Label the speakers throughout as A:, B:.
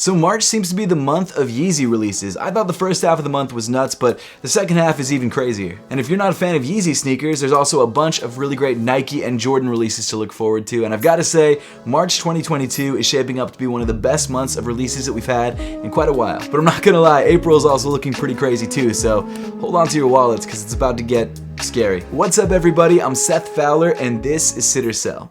A: So March seems to be the month of Yeezy releases. I thought the first half of the month was nuts, but the second half is even crazier. And if you're not a fan of Yeezy sneakers, there's also a bunch of really great Nike and Jordan releases to look forward to. And I've got to say, March 2022 is shaping up to be one of the best months of releases that we've had in quite a while. But I'm not gonna lie, April is also looking pretty crazy too, so hold on to your wallets because it's about to get scary. What's up everybody, I'm Seth Fowler and this is Sit or Sell.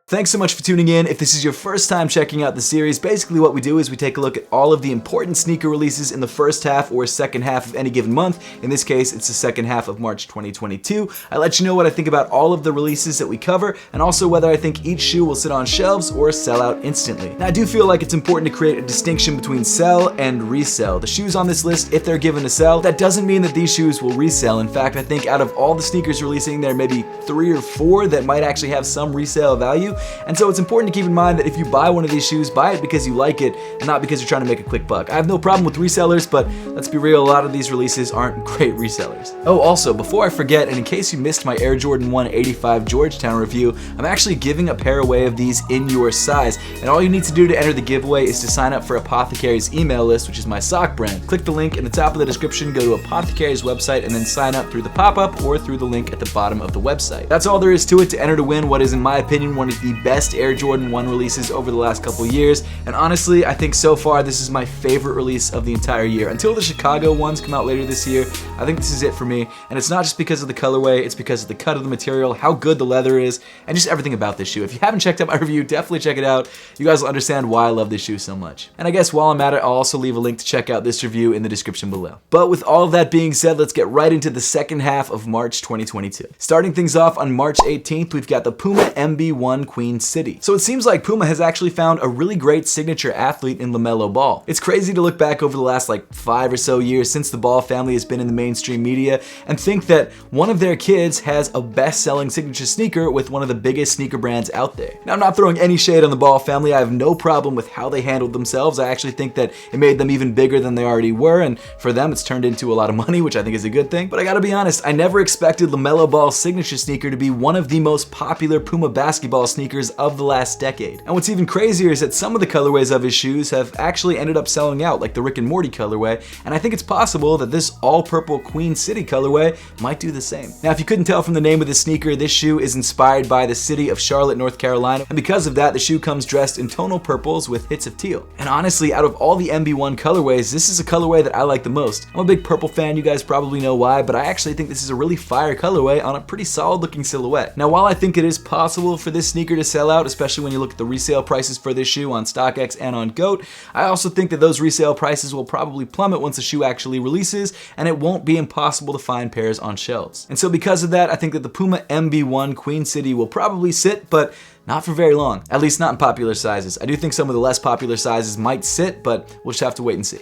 A: Thanks so much for tuning in. If this is your first time checking out the series, basically what we do is we take a look at all of the important sneaker releases in the first half or second half of any given month. In this case, it's the second half of March 2022. I let you know what I think about all of the releases that we cover, and also whether I think each shoe will sit on shelves or sell out instantly. Now, I do feel like it's important to create a distinction between sell and resell. The shoes on this list, if they're given to sell, that doesn't mean that these shoes will resell. In fact, I think out of all the sneakers releasing, there may be 3 or 4 that might actually have some resale value. And so it's important to keep in mind that if you buy one of these shoes, buy it because you like it and not because you're trying to make a quick buck. I have no problem with resellers, but let's be real, a lot of these releases aren't great resellers. Oh, also, before I forget, and in case you missed my Air Jordan 1 85 Georgetown review, I'm actually giving a pair away of these in your size, and all you need to do to enter the giveaway is to sign up for Apothecary's email list, which is my sock brand. Click the link in the top of the description, go to Apothecary's website, and then sign up through the pop-up or through the link at the bottom of the website. That's all there is to it to enter to win what is, in my opinion, one of the best Air Jordan 1 releases over the last couple years, and honestly, I think so far this is my favorite release of the entire year. Until the Chicago ones come out later this year, I think this is it for me, and it's not just because of the colorway, it's because of the cut of the material, how good the leather is, and just everything about this shoe. If you haven't checked out my review, definitely check it out. You guys will understand why I love this shoe so much. And I guess while I'm at it, I'll also leave a link to check out this review in the description below. But with all of that being said, let's get right into the second half of March 2022. Starting things off on March 18th, we've got the Puma MB1 Queen City. So it seems like Puma has actually found a really great signature athlete in LaMelo Ball. It's crazy to look back over the last 5 or so years since the Ball family has been in the mainstream media and think that one of their kids has a best-selling signature sneaker with one of the biggest sneaker brands out there. Now, I'm not throwing any shade on the Ball family. I have no problem with how they handled themselves. I actually think that it made them even bigger than they already were, and for them it's turned into a lot of money, which I think is a good thing. But I gotta be honest, I never expected LaMelo Ball's signature sneaker to be one of the most popular Puma basketball sneakers of the last decade. And what's even crazier is that some of the colorways of his shoes have actually ended up selling out, like the Rick and Morty colorway, and I think it's possible that this all-purple Queen City colorway might do the same. Now, if you couldn't tell from the name of the sneaker, this shoe is inspired by the city of Charlotte, North Carolina, and because of that, the shoe comes dressed in tonal purples with hits of teal. And honestly, out of all the MB1 colorways, this is a colorway that I like the most. I'm a big purple fan, you guys probably know why, but I actually think this is a really fire colorway on a pretty solid looking silhouette. Now, while I think it is possible for this sneaker to sell out, especially when you look at the resale prices for this shoe on StockX and on GOAT, I also think that those resale prices will probably plummet once the shoe actually releases, and it won't be impossible to find pairs on shelves. And so because of that, I think that the Puma MB1 Queen City will probably sit, but not for very long, at least not in popular sizes. I do think some of the less popular sizes might sit, but we'll just have to wait and see.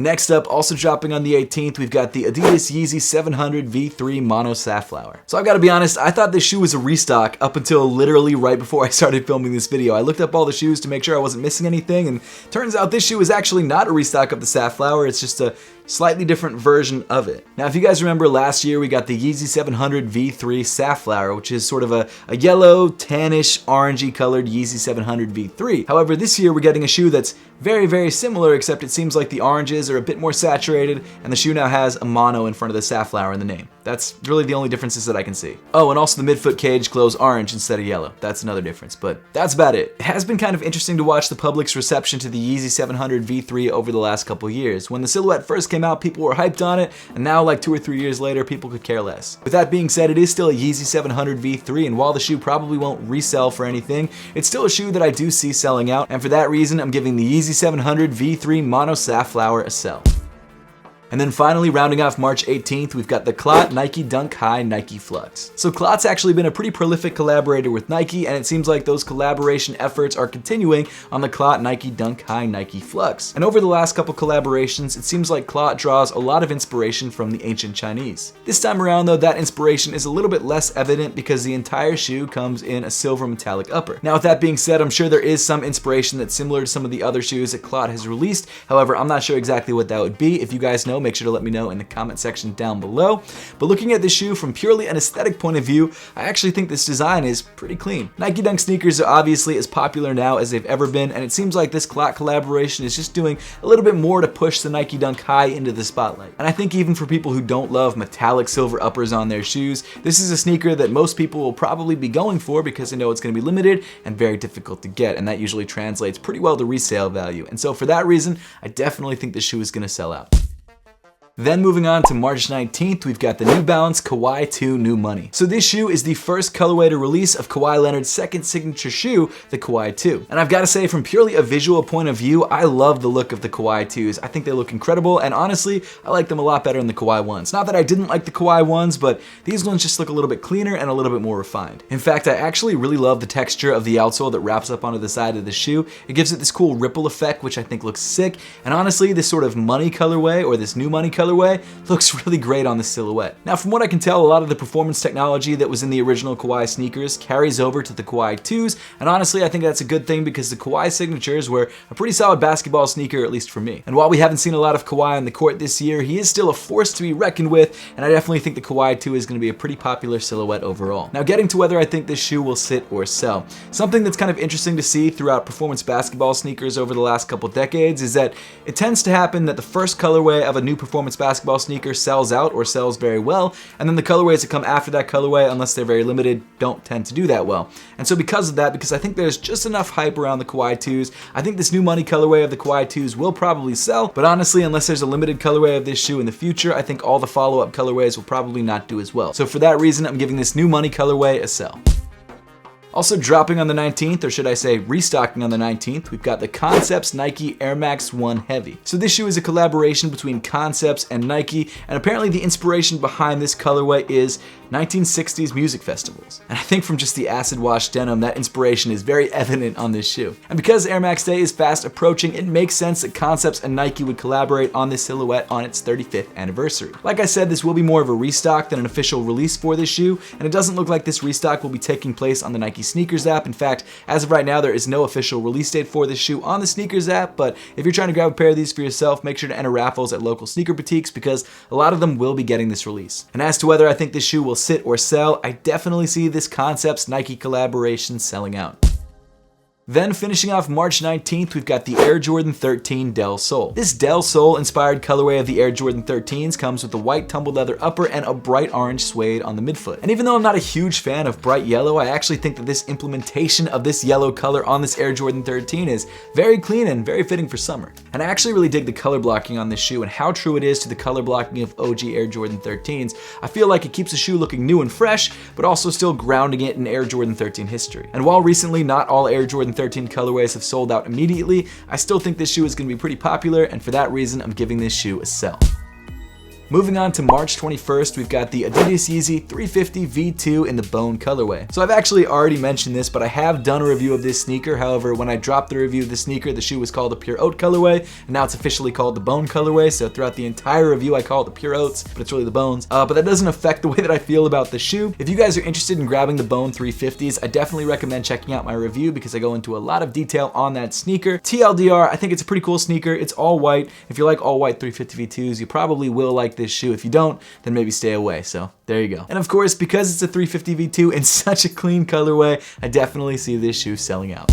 A: Next up, also dropping on the 18th, we've got the Adidas Yeezy 700 V3 Mono Sapphire. So I've got to be honest, I thought this shoe was a restock up until literally right before I started filming this video. I looked up all the shoes to make sure I wasn't missing anything, and turns out this shoe is actually not a restock of the Sapphire, it's just a slightly different version of it. Now, if you guys remember last year, we got the Yeezy 700 V3 Sapphire, which is sort of a yellow, tannish, orangey colored Yeezy 700 V3. However, this year we're getting a shoe that's very, very similar, except it seems like the oranges are a bit more saturated, and the shoe now has a mono in front of the Sapphire in the name. That's really the only differences that I can see. Oh, and also the midfoot cage glows orange instead of yellow. That's another difference, but that's about it. It has been kind of interesting to watch the public's reception to the Yeezy 700 V3 over the last couple years. When the silhouette first came out, people were hyped on it, and now 2 or 3 years later, people could care less. With that being said, it is still a Yeezy 700 V3, and while the shoe probably won't resell for anything, it's still a shoe that I do see selling out, and for that reason, I'm giving the Yeezy 700 V3 Mono Sapphire a sell. And then finally, rounding off March 18th, we've got the Clot Nike Dunk High Nike Flux. So Clot's actually been a pretty prolific collaborator with Nike, and it seems like those collaboration efforts are continuing on the Clot Nike Dunk High Nike Flux. And over the last couple collaborations, it seems like Clot draws a lot of inspiration from the ancient Chinese. This time around though, that inspiration is a little bit less evident because the entire shoe comes in a silver metallic upper. Now with that being said, I'm sure there is some inspiration that's similar to some of the other shoes that Clot has released. However, I'm not sure exactly what that would be. If you guys know, know, make sure to let me know in the comment section down below. But looking at this shoe from purely an aesthetic point of view, I actually think this design is pretty clean. Nike Dunk sneakers are obviously as popular now as they've ever been, and it seems like this Clog collaboration is just doing a little bit more to push the Nike Dunk high into the spotlight. And I think even for people who don't love metallic silver uppers on their shoes, this is a sneaker that most people will probably be going for because they know it's going to be limited and very difficult to get, and that usually translates pretty well to resale value. And so for that reason, I definitely think this shoe is going to sell out. Then moving on to March 19th, we've got the New Balance Kawaii 2 New Money. So this shoe is the first colorway to release of Kawhi Leonard's second signature shoe, the Kawaii 2. And I've got to say, from purely a visual point of view, I love the look of the Kawaii 2s. I think they look incredible, and honestly, I like them a lot better than the Kawaii 1s. Not that I didn't like the Kawaii 1s, but these ones just look a little bit cleaner and a little bit more refined. In fact, I actually really love the texture of the outsole that wraps up onto the side of the shoe. It gives it this cool ripple effect, which I think looks sick, and honestly, this sort of money colorway, or this new money colorway, looks really great on the silhouette. Now, from what I can tell, a lot of the performance technology that was in the original Kawaii sneakers carries over to the Kawaii 2s, and honestly, I think that's a good thing because the Kawaii signatures were a pretty solid basketball sneaker, at least for me. And while we haven't seen a lot of Kawaii on the court this year, he is still a force to be reckoned with, and I definitely think the Kawaii 2 is going to be a pretty popular silhouette overall. Now, getting to whether I think this shoe will sit or sell. Something that's kind of interesting to see throughout performance basketball sneakers over the last couple decades is that it tends to happen that the first colorway of a new performance basketball sneaker sells out or sells very well, and then the colorways that come after that colorway, unless they're very limited, don't tend to do that well. And so because of that, because I think there's just enough hype around the Kawaii 2s, I think this new money colorway of the Kawaii 2s will probably sell, but honestly, unless there's a limited colorway of this shoe in the future, I think all the follow-up colorways will probably not do as well. So for that reason, I'm giving this new money colorway a sell. Also dropping on the 19th, or should I say restocking on the 19th, we've got the Concepts Nike Air Max 1 Heavy. So this shoe is a collaboration between Concepts and Nike, and apparently the inspiration behind this colorway is 1960s music festivals. And I think from just the acid wash denim, that inspiration is very evident on this shoe. And because Air Max Day is fast approaching, it makes sense that Concepts and Nike would collaborate on this silhouette on its 35th anniversary. Like I said, this will be more of a restock than an official release for this shoe, and it doesn't look like this restock will be taking place on the Nike Sneakers app. In fact, as of right now, there is no official release date for this shoe on the Sneakers app, but if you're trying to grab a pair of these for yourself, make sure to enter raffles at local sneaker boutiques because a lot of them will be getting this release. And as to whether I think this shoe will sit or sell, I definitely see this Concepts Nike collaboration selling out. Then finishing off March 19th, we've got the Air Jordan 13 Del Sol. This Del Sol inspired colorway of the Air Jordan 13s comes with a white tumbled leather upper and a bright orange suede on the midfoot. And even though I'm not a huge fan of bright yellow, I actually think that this implementation of this yellow color on this Air Jordan 13 is very clean and very fitting for summer. And I actually really dig the color blocking on this shoe and how true it is to the color blocking of OG Air Jordan 13s. I feel like it keeps the shoe looking new and fresh, but also still grounding it in Air Jordan 13 history. And while recently not all Air Jordan 13 colorways have sold out immediately, I still think this shoe is going to be pretty popular, and for that reason, I'm giving this shoe a sell. Moving on to March 21st, we've got the Adidas Yeezy 350 V2 in the bone colorway. So I've actually already mentioned this, but I have done a review of this sneaker. However, when I dropped the review of the sneaker, the shoe was called the Pure Oat colorway, and now it's officially called the bone colorway. So throughout the entire review, I call it the Pure Oats, but it's really the bones. But that doesn't affect the way that I feel about the shoe. If you guys are interested in grabbing the bone 350s, I definitely recommend checking out my review because I go into a lot of detail on that sneaker. TLDR, I think it's a pretty cool sneaker. It's all white. If you like all white 350 V2s, you probably will like this shoe. If you don't, then maybe stay away. So there you go. And of course, because it's a 350 V2 in such a clean colorway, I definitely see this shoe selling out.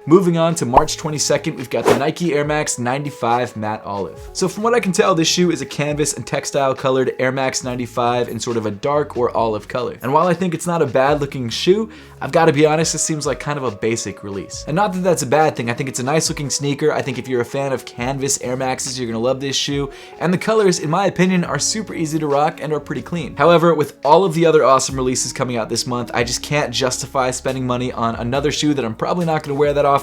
A: Moving on to March 22nd, we've got the Nike Air Max 95 Matte Olive. So from what I can tell, this shoe is a canvas and textile colored Air Max 95 in sort of a dark or olive color. And while I think it's not a bad looking shoe, I've got to be honest, this seems like kind of a basic release. And not that that's a bad thing, I think it's a nice looking sneaker. I think if you're a fan of canvas Air Maxes, you're gonna love this shoe. And the colors, in my opinion, are super easy to rock and are pretty clean. However, with all of the other awesome releases coming out this month, I just can't justify spending money on another shoe that I'm probably not gonna wear that often.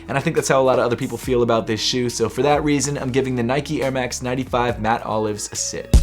A: And I think that's how a lot of other people feel about this shoe. So for that reason, I'm giving the Nike Air Max 95 Matte Olives a sit.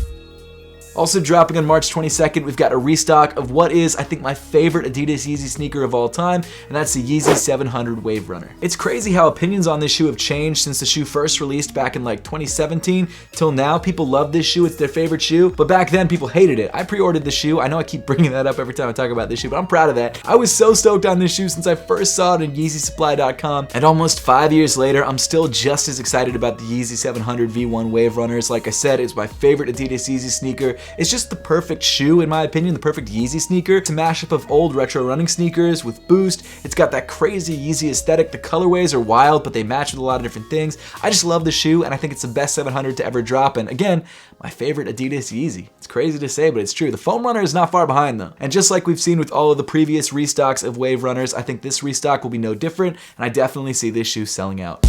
A: Also dropping on March 22nd, we've got a restock of what is, I think, my favorite Adidas Yeezy sneaker of all time, and that's the Yeezy 700 Waverunner. It's crazy how opinions on this shoe have changed since the shoe first released back in like 2017 till now. People love this shoe, it's their favorite shoe, but back then people hated it. I pre-ordered the shoe. I know I keep bringing that up every time I talk about this shoe, but I'm proud of that. I was so stoked on this shoe since I first saw it in YeezySupply.com, and almost 5 years later, I'm still just as excited about the Yeezy 700 V1 Waverunners. Like I said, it's my favorite Adidas Yeezy sneaker. It's just the perfect shoe, in my opinion, the perfect Yeezy sneaker. It's a mashup of old retro running sneakers with boost. It's got that crazy Yeezy aesthetic. The colorways are wild, but they match with a lot of different things. I just love the shoe, and I think it's the best 700 to ever drop, and again, my favorite Adidas Yeezy. It's crazy to say, but it's true. The foam runner is not far behind though. And just like we've seen with all of the previous restocks of Wave Runners, I think this restock will be no different, and I definitely see this shoe selling out.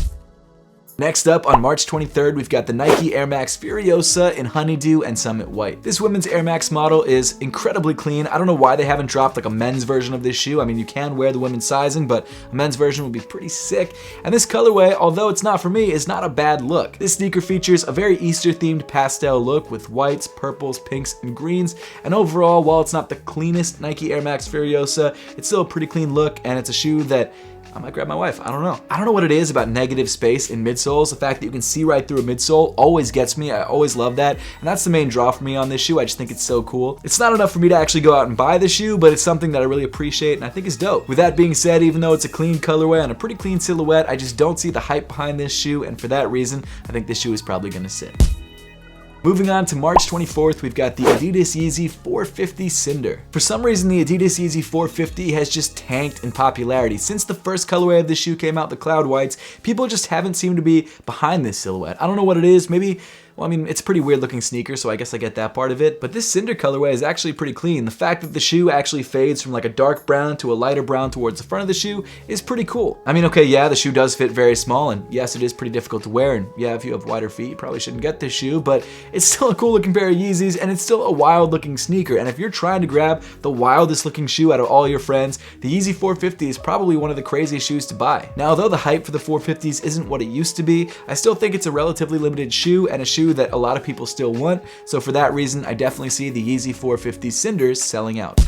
A: Next up, on March 23rd, we've got the Nike Air Max Furiosa in Honeydew and Summit White. This women's Air Max model is incredibly clean. I don't know why they haven't dropped like a men's version of this shoe. I mean, you can wear the women's sizing, but a men's version would be pretty sick. And this colorway, although it's not for me, is not a bad look. This sneaker features a very Easter-themed pastel look with whites, purples, pinks, and greens. And overall, while it's not the cleanest Nike Air Max Furiosa, it's still a pretty clean look, and it's a shoe that I might grab my wife. I don't know. I don't know what it is about negative space in midsoles. The fact that you can see right through a midsole always gets me. I always love that. And that's the main draw for me on this shoe. I just think it's so cool. It's not enough for me to actually go out and buy the shoe, but it's something that I really appreciate and I think is dope. With that being said, even though it's a clean colorway and a pretty clean silhouette, I just don't see the hype behind this shoe. And for that reason, I think this shoe is probably gonna sit. Moving on to March 24th, we've got the Adidas Yeezy 450 Cinder. For some reason, the Adidas Yeezy 450 has just tanked in popularity. Since the first colorway of this shoe came out, the Cloud Whites, people just haven't seemed to be behind this silhouette. I don't know what it is, maybe, well, I mean, it's a pretty weird looking sneaker, so I guess I get that part of it, but this Cinder colorway is actually pretty clean. The fact that the shoe actually fades from like a dark brown to a lighter brown towards the front of the shoe is pretty cool. I mean, okay, yeah, the shoe does fit very small, and yes, it is pretty difficult to wear, and yeah, if you have wider feet, you probably shouldn't get this shoe, but it's still a cool looking pair of Yeezys, and it's still a wild looking sneaker, and if you're trying to grab the wildest looking shoe out of all your friends, the Yeezy 450 is probably one of the craziest shoes to buy. Now, although the hype for the 450s isn't what it used to be, I still think it's a relatively limited shoe, and a shoe that a lot of people still want, so for that reason, I definitely see the Yeezy 450 Cinders selling out.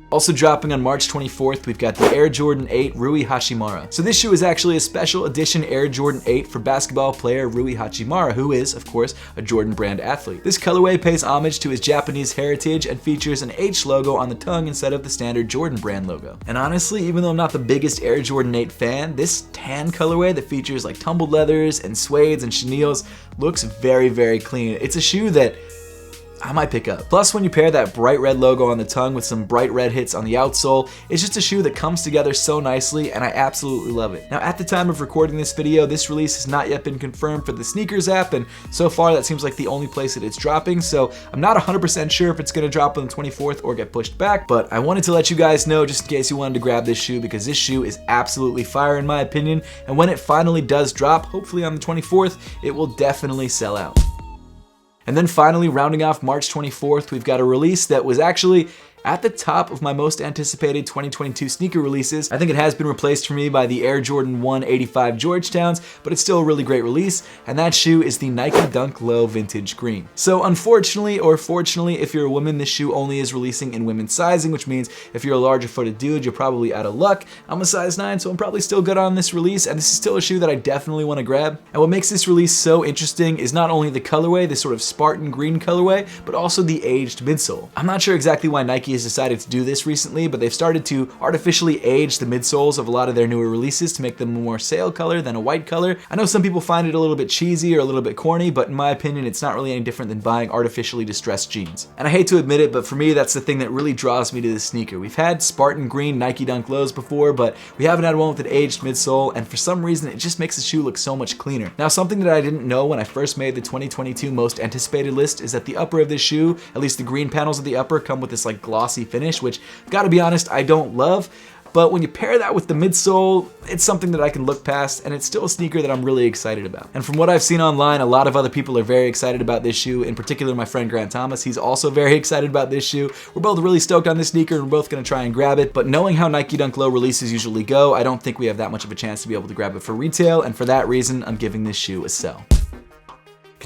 A: Also dropping on March 24th, we've got the Air Jordan 8 Rui Hashimara. So this shoe is actually a special edition Air Jordan 8 for basketball player Rui Hashimara, who is, of course, a Jordan brand athlete. This colorway pays homage to his Japanese heritage and features an H logo on the tongue instead of the standard Jordan brand logo. And honestly, even though I'm not the biggest Air Jordan 8 fan, this tan colorway that features like tumbled leathers and suedes and chenilles looks very, very clean. It's a shoe that I might pick up. Plus, when you pair that bright red logo on the tongue with some bright red hits on the outsole, it's just a shoe that comes together so nicely, and I absolutely love it. Now, at the time of recording this video, this release has not yet been confirmed for the Sneakers app, and so far that seems like the only place that it's dropping, so I'm not 100% sure if it's gonna drop on the 24th or get pushed back, but I wanted to let you guys know just in case you wanted to grab this shoe, because this shoe is absolutely fire in my opinion, and when it finally does drop, hopefully on the 24th, it will definitely sell out. And then finally, rounding off March 24th, we've got a release that was actually at the top of my most anticipated 2022 sneaker releases. I think it has been replaced for me by the Air Jordan 1 85 Georgetowns, but it's still a really great release, and that shoe is the Nike Dunk Low Vintage Green. So unfortunately, or fortunately, if you're a woman, this shoe only is releasing in women's sizing, which means if you're a larger footed dude, you're probably out of luck. I'm a size 9, so I'm probably still good on this release, and this is still a shoe that I definitely want to grab. And what makes this release so interesting is not only the colorway, this sort of Spartan green colorway, but also the aged midsole. I'm not sure exactly why Nike has decided to do this recently, but they've started to artificially age the midsoles of a lot of their newer releases to make them a more sail color than a white color. I know some people find it a little bit cheesy or a little bit corny, but in my opinion, it's not really any different than buying artificially distressed jeans. And I hate to admit it, but for me, that's the thing that really draws me to this sneaker. We've had Spartan green Nike Dunk Lows before, but we haven't had one with an aged midsole, and for some reason, it just makes the shoe look so much cleaner. Now, something that I didn't know when I first made the 2022 most anticipated list is that the upper of this shoe, at least the green panels of the upper, come with this like glossy finish, which, gotta be honest, I don't love. But when you pair that with the midsole, it's something that I can look past, and it's still a sneaker that I'm really excited about. And from what I've seen online, a lot of other people are very excited about this shoe. In particular, my friend Grant Thomas, he's also very excited about this shoe. We're both really stoked on this sneaker, and we're both gonna try and grab it. But knowing how Nike Dunk Low releases usually go, I don't think we have that much of a chance to be able to grab it for retail, and for that reason, I'm giving this shoe a sell.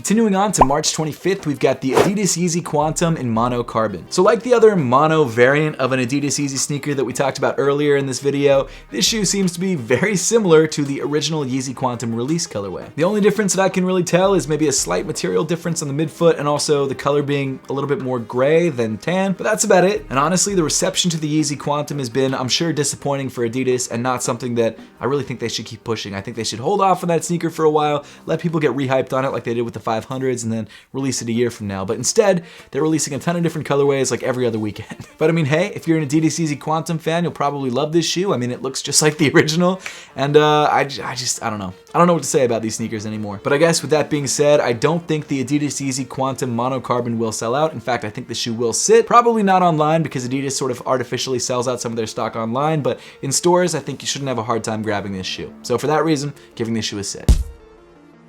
A: Continuing on to March 25th, we've got the Adidas Yeezy Quantum in mono carbon. So like the other mono variant of an Adidas Yeezy sneaker that we talked about earlier in this video, this shoe seems to be very similar to the original Yeezy Quantum release colorway. The only difference that I can really tell is maybe a slight material difference on the midfoot and also the color being a little bit more gray than tan, but that's about it. And honestly, the reception to the Yeezy Quantum has been, I'm sure, disappointing for Adidas and not something that I really think they should keep pushing. I think they should hold off on that sneaker for a while, let people get rehyped on it like they did with the 500s, and then release it a year from now. But instead, they're releasing a ton of different colorways like every other weekend. But I mean, hey, if you're an Adidas Yeezy Quantum fan, you'll probably love this shoe. I mean, it looks just like the original, and I don't know. I don't know what to say about these sneakers anymore. But I guess with that being said, I don't think the Adidas Yeezy Quantum monocarbon will sell out. In fact, I think the shoe will sit. Probably not online because Adidas sort of artificially sells out some of their stock online, but in stores, I think you shouldn't have a hard time grabbing this shoe. So for that reason, giving this shoe a sit.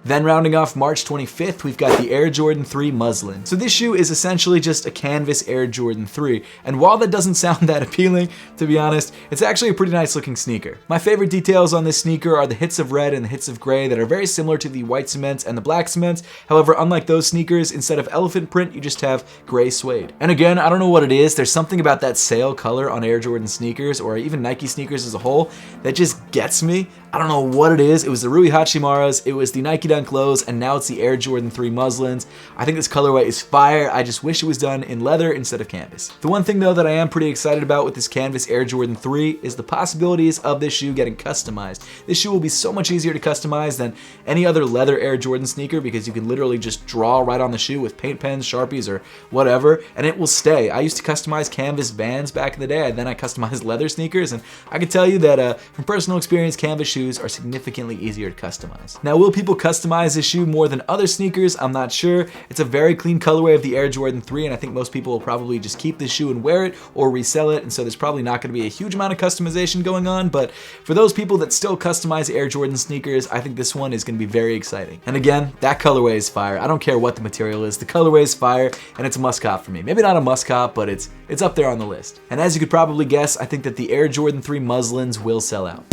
A: Then rounding off March 25th, we've got the Air Jordan 3 Muslin. So this shoe is essentially just a canvas Air Jordan 3, and while that doesn't sound that appealing, to be honest, it's actually a pretty nice looking sneaker. My favorite details on this sneaker are the hits of red and the hits of gray that are very similar to the white cements and the black cements. However, unlike those sneakers, instead of elephant print, you just have gray suede. And again, I don't know what it is, there's something about that sail color on Air Jordan sneakers, or even Nike sneakers as a whole, that just gets me. I don't know what it is. It was the Rui Hashimaras, it was the Nike Dunk Lows, and now it's the Air Jordan 3 Muslins. I think this colorway is fire. I just wish it was done in leather instead of canvas. The one thing though that I am pretty excited about with this canvas Air Jordan 3 is the possibilities of this shoe getting customized. This shoe will be so much easier to customize than any other leather Air Jordan sneaker because you can literally just draw right on the shoe with paint pens, Sharpies, or whatever, and it will stay. I used to customize canvas Vans back in the day, and then I customized leather sneakers, and I can tell you that from personal experience, canvas shoes are significantly easier to customize. Now, will people customize this shoe more than other sneakers? I'm not sure. It's a very clean colorway of the Air Jordan 3, and I think most people will probably just keep this shoe and wear it or resell it, and so there's probably not going to be a huge amount of customization going on, but for those people that still customize Air Jordan sneakers, I think this one is going to be very exciting. And again, that colorway is fire. I don't care what the material is. The colorway is fire, and it's a must cop for me. Maybe not a must cop, but it's up there on the list. And as you could probably guess, I think that the Air Jordan 3 Muslins will sell out.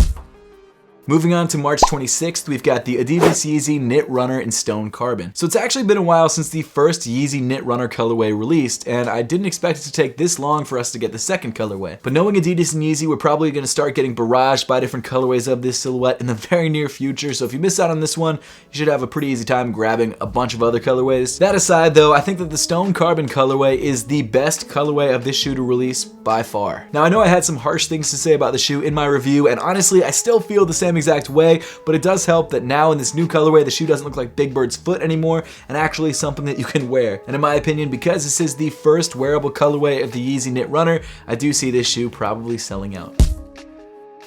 A: Moving on to March 26th, we've got the Adidas Yeezy Knit Runner in Stone Carbon. So it's actually been a while since the first Yeezy Knit Runner colorway released, and I didn't expect it to take this long for us to get the second colorway. But knowing Adidas and Yeezy, we're probably going to start getting barraged by different colorways of this silhouette in the very near future, so if you miss out on this one, you should have a pretty easy time grabbing a bunch of other colorways. That aside though, I think that the Stone Carbon colorway is the best colorway of this shoe to release by far. Now I know I had some harsh things to say about the shoe in my review, and honestly, I still feel the same exact way, but it does help that now in this new colorway, the shoe doesn't look like Big Bird's foot anymore, and actually something that you can wear. And in my opinion, because this is the first wearable colorway of the Yeezy Knit Runner, I do see this shoe probably selling out.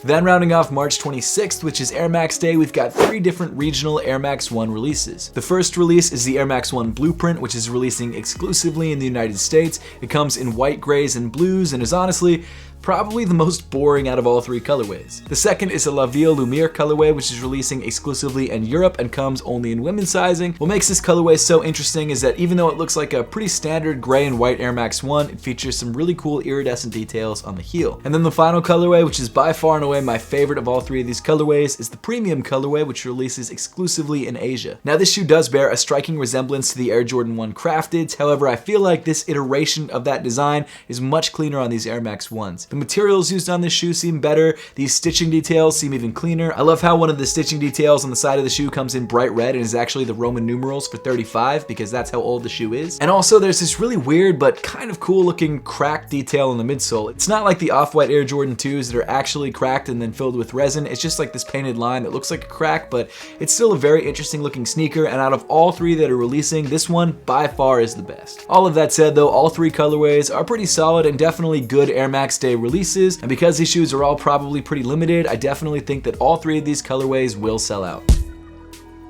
A: Then rounding off March 26th, which is Air Max Day, we've got 3 different regional Air Max 1 releases. The first release is the Air Max 1 Blueprint, which is releasing exclusively in the United States. It comes in white, grays, and blues, and is honestly probably the most boring out of all 3 colorways. The second is a La Ville Lumiere colorway, which is releasing exclusively in Europe and comes only in women's sizing. What makes this colorway so interesting is that even though it looks like a pretty standard gray and white Air Max 1, it features some really cool iridescent details on the heel. And then the final colorway, which is by far and away my favorite of all 3 of these colorways, is the premium colorway, which releases exclusively in Asia. Now this shoe does bear a striking resemblance to the Air Jordan 1 Crafted, however I feel like this iteration of that design is much cleaner on these Air Max 1s. The materials used on this shoe seem better, these stitching details seem even cleaner. I love how one of the stitching details on the side of the shoe comes in bright red and is actually the Roman numerals for 35 because that's how old the shoe is. And also there's this really weird but kind of cool looking cracked detail on the midsole. It's not like the off-white Air Jordan 2s that are actually cracked and then filled with resin. It's just like this painted line that looks like a crack, but it's still a very interesting looking sneaker, and out of all 3 that are releasing, this one by far is the best. All of that said though, all 3 colorways are pretty solid and definitely good Air Max Day releases. And because these shoes are all probably pretty limited, I definitely think that all 3 of these colorways will sell out.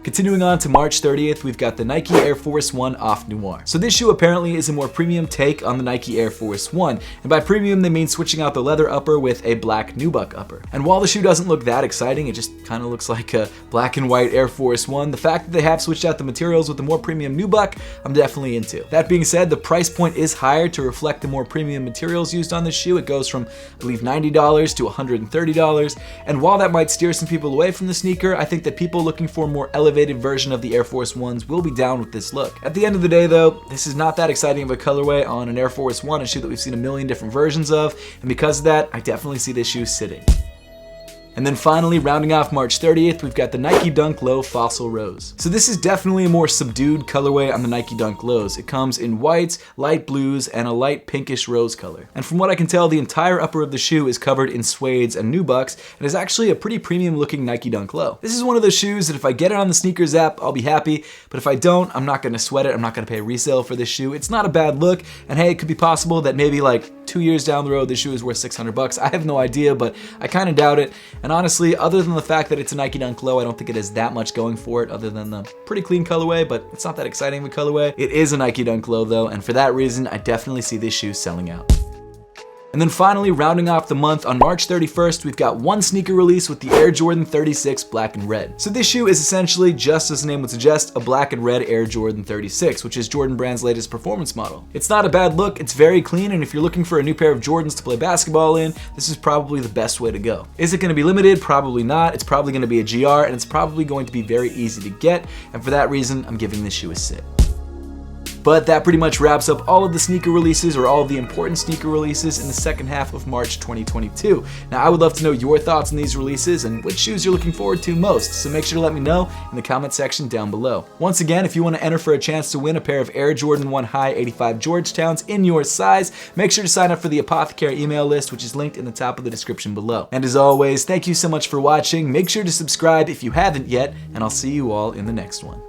A: Continuing on to March 30th, we've got the Nike Air Force 1 Off Noir. So this shoe apparently is a more premium take on the Nike Air Force 1, and by premium they mean switching out the leather upper with a black nubuck upper. And while the shoe doesn't look that exciting, it just kind of looks like a black and white Air Force 1, the fact that they have switched out the materials with the more premium nubuck, I'm definitely into. That being said, the price point is higher to reflect the more premium materials used on this shoe. It goes from, I believe, $90 to $130, and while that might steer some people away from the sneaker, I think that people looking for more elevated elevated version of the Air Force Ones will be down with this look. At the end of the day though, this is not that exciting of a colorway on an Air Force One, a shoe that we've seen a million different versions of, and because of that, I definitely see this shoe sitting. And then finally, rounding off March 30th, we've got the Nike Dunk Low Fossil Rose. So this is definitely a more subdued colorway on the Nike Dunk Lows. It comes in whites, light blues, and a light pinkish rose color. And from what I can tell, the entire upper of the shoe is covered in suedes and nubucks, and is actually a pretty premium looking Nike Dunk Low. This is one of those shoes that if I get it on the sneakers app, I'll be happy, but if I don't, I'm not gonna sweat it. I'm not gonna pay resale for this shoe. It's not a bad look, and hey, it could be possible that maybe like 2 years down the road, this shoe is worth $600. I have no idea, but I kind of doubt it. And honestly, other than the fact that it's a Nike Dunk Low, I don't think it has that much going for it other than the pretty clean colorway, but it's not that exciting of a colorway. It is a Nike Dunk Low though, and for that reason, I definitely see this shoe selling out. And then finally, rounding off the month, on March 31st, we've got one sneaker release with the Air Jordan 36 black and red. So this shoe is essentially, just as the name would suggest, a black and red Air Jordan 36, which is Jordan Brand's latest performance model. It's not a bad look, it's very clean, and if you're looking for a new pair of Jordans to play basketball in, this is probably the best way to go. Is it going to be limited? Probably not. It's probably going to be a GR, and it's probably going to be very easy to get, and for that reason, I'm giving this shoe a sit. But that pretty much wraps up all of the sneaker releases, or all of the important sneaker releases in the second half of March 2022. Now I would love to know your thoughts on these releases and which shoes you're looking forward to most, so make sure to let me know in the comment section down below. Once again, if you want to enter for a chance to win a pair of Air Jordan 1 High 85 Georgetowns in your size, make sure to sign up for the Apothecary email list, which is linked in the top of the description below. And as always, thank you so much for watching. Make sure to subscribe if you haven't yet, and I'll see you all in the next one.